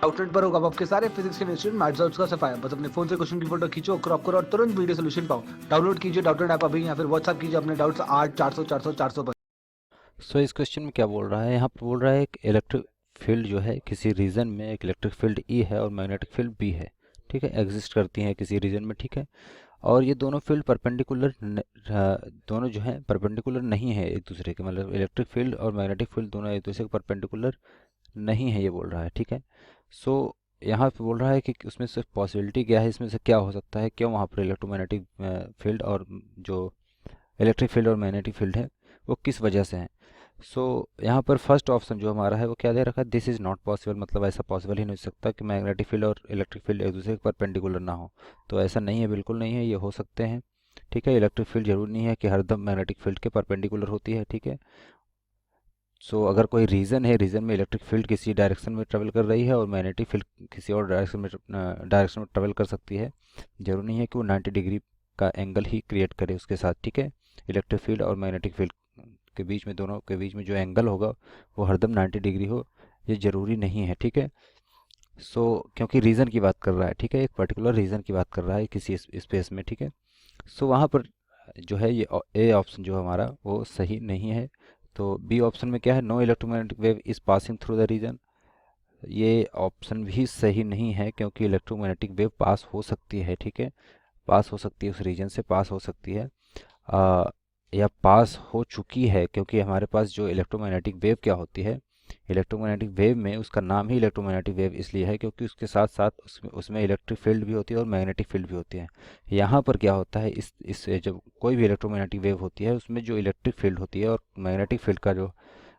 Outlet पर होगा आपके सारे फिजिक्स के इंस्टीट्यूट मैथ्स और उसका सफाया। बस अपने फोन से क्वेश्चन की फोटो खींचो, क्रॉप करो और तुरंत वीडियो सोल्यूशन पाओ। डाउनलोड कीजिए डाउटनेट ऐप अभी, या फिर व्हाट्सएप कीजिए अपने डाउट्स 8 400 400 400 पर। सो इस क्वेश्चन में क्या बोल रहा है, यहाँ पर बोल रहा है एक इलेक्ट्रिक फील्ड जो है किसी रीजन में, एक इलेक्ट्रिक फील्ड ई है और मैग्नेटिक फील्ड बी है। ठीक है, एग्जिस्ट करती हैं किसी रीजन में। ठीक है, और ये दोनों फील्ड परपेंडिकुलर दोनों जो है परपेंडिकुलर नहीं है एक दूसरे के, मतलब इलेक्ट्रिक फील्ड और मैग्नेटिक फील्ड दोनों एक दूसरे के परपेंडिकुलर नहीं है, ये बोल रहा है। ठीक है, सो यहाँ पे बोल रहा है कि उसमें से पॉसिबिलिटी क्या है, इसमें से क्या हो सकता है, क्यों वहाँ पर इलेक्ट्रोमैग्नेटिक फील्ड और जो इलेक्ट्रिक फील्ड और मैग्नेटिक फील्ड है वो किस वजह से है। सो यहाँ पर फर्स्ट ऑप्शन जो हमारा है वो क्या दे रखा है, दिस इज़ नॉट पॉसिबल, मतलब ऐसा पॉसिबल ही नहीं हो सकता कि मैग्नेटिक फील्ड और इलेक्ट्रिक फील्ड एक दूसरे के परपेंडिकुलर ना हो। तो ऐसा नहीं है, बिल्कुल नहीं है, ये हो सकते हैं। ठीक है, इलेक्ट्रिक फील्ड जरूरी नहीं है कि हरदम मैग्नेटिक फील्ड के परपेंडिकुलर होती है। ठीक है, सो अगर कोई रीजन है, रीजन में इलेक्ट्रिक फील्ड किसी डायरेक्शन में ट्रेवल कर रही है और मैग्नेटिक फील्ड किसी और डायरेक्शन में ट्रेवल कर सकती है, जरूरी नहीं है कि वो 90 डिग्री का एंगल ही क्रिएट करे उसके साथ। ठीक है, इलेक्ट्रिक फील्ड और मैग्नेटिक फील्ड के बीच में, दोनों के बीच में जो एंगल होगा वो हरदम 90 डिग्री हो, ये ज़रूरी नहीं है। ठीक है, सो क्योंकि रीज़न की बात कर रहा है। ठीक है, एक पर्टिकुलर रीज़न की बात कर रहा है किसी स्पेस में। ठीक है, सो वहाँ पर जो है ये ए ऑप्शन जो हमारा वो सही नहीं है। तो बी ऑप्शन में क्या है, no electromagnetic wave is passing through the region, ये ऑप्शन भी सही नहीं है, क्योंकि इलेक्ट्रोमैग्नेटिक वेव पास हो सकती है। ठीक है, पास हो सकती है, उस रीजन से पास हो सकती है, आ, या पास हो चुकी है, क्योंकि हमारे पास जो इलेक्ट्रोमैग्नेटिक वेव क्या होती है, इलेक्ट्रोमैग्नेटिक वेव में उसका नाम ही इलेक्ट्रोमैग्नेटिक वेव इसलिए है क्योंकि उसके साथ साथ उसमें इलेक्ट्रिक फील्ड भी होती है और मैग्नेटिक फील्ड भी होती है। यहाँ पर क्या होता है, इस जब कोई भी इलेक्ट्रोमैग्नेटिक वेव होती है उसमें जो इलेक्ट्रिक फील्ड होती है और मैग्नेटिक फील्ड का जो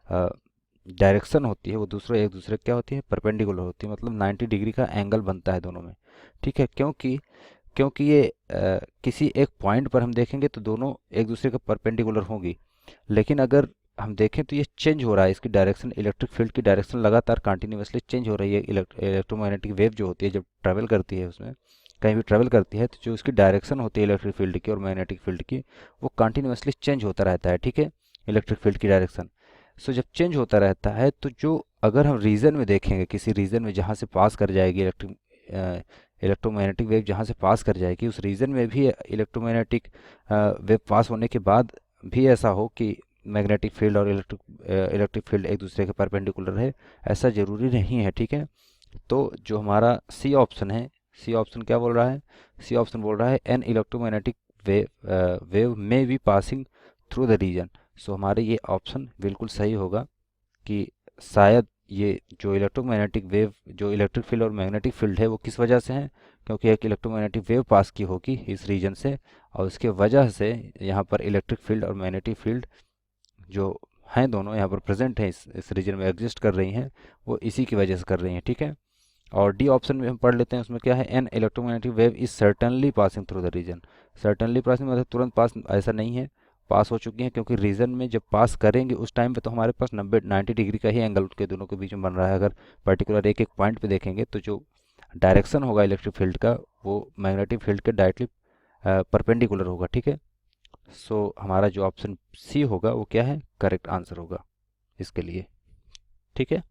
डायरेक्शन होती है वो दूसरे एक दूसरे क्या होती है, परपेंडिकुलर होती है, मतलब 90 डिग्री का एंगल बनता है दोनों में। ठीक है, क्योंकि क्योंकि ये किसी एक पॉइंट पर हम देखेंगे तो दोनों एक दूसरे के परपेंडिकुलर होंगी, लेकिन अगर हम देखें तो ये चेंज हो रहा है, इसकी डायरेक्शन, इलेक्ट्रिक फील्ड की डायरेक्शन लगातार कंटिन्यूसली चेंज हो रही है। इलेक्ट्रोमैग्नेटिक वेव जो होती है जब ट्रैवल करती है, उसमें कहीं भी ट्रैवल करती है तो जो उसकी डायरेक्शन होती है इलेक्ट्रिक फील्ड की और मैग्नेटिक फील्ड की, वो कंटिन्यूसली चेंज होता रहता है। ठीक है, इलेक्ट्रिक फील्ड की डायरेक्शन, सो जब चेंज होता रहता है तो जो, अगर हम रीजन में देखेंगे, किसी रीजन में जहाँ से पास कर जाएगी इलेक्ट्रोमैग्नेटिक वेव, जहाँ से पास कर जाएगी उस रीजन में भी इलेक्ट्रोमैग्नेटिक वेव पास होने के बाद भी ऐसा हो कि मैग्नेटिक फील्ड और इलेक्ट्रिक फील्ड एक दूसरे के परपेंडिकुलर है, ऐसा ज़रूरी नहीं है। ठीक है, तो जो हमारा सी ऑप्शन है, सी ऑप्शन क्या बोल रहा है, सी ऑप्शन बोल रहा है एन इलेक्ट्रोमैग्नेटिक वेव में be passing through the region. So हमारे ये ऑप्शन बिल्कुल सही होगा कि शायद ये जो इलेक्ट्रोमैग्नेटिक वेव, जो इलेक्ट्रिक फील्ड और मैग्नेटिक फील्ड है वो किस वजह से है, क्योंकि एक इलेक्ट्रोमैग्नेटिक वेव पास की होगी इस रीजन से, और उसके वजह से यहाँ पर इलेक्ट्रिक फील्ड और मैग्नेटिक फील्ड जो हैं दोनों यहाँ पर प्रेजेंट हैं, इस रीजन में एग्जिस्ट कर रही हैं, वो इसी की वजह से कर रही हैं। ठीक है, और डी ऑप्शन में हम पढ़ लेते हैं, उसमें क्या है, an electromagnetic wave is certainly passing through the region. Certainly passing मतलब तुरंत पास, ऐसा नहीं है, पास हो चुकी हैं, क्योंकि रीजन में जब पास करेंगे उस टाइम पे तो हमारे पास 90 डिग्री का ही एंगल के दोनों के बीच में बन रहा है। अगर पर्टिकुलर एक एक पॉइंट पे देखेंगे तो जो डायरेक्शन होगा इलेक्ट्रिक फील्ड का वो मैग्नेटिक फील्ड के डायरेक्टली परपेंडिकुलर होगा। ठीक है, सो हमारा जो ऑप्शन सी होगा वो क्या है, करेक्ट आंसर होगा इसके लिए। ठीक है।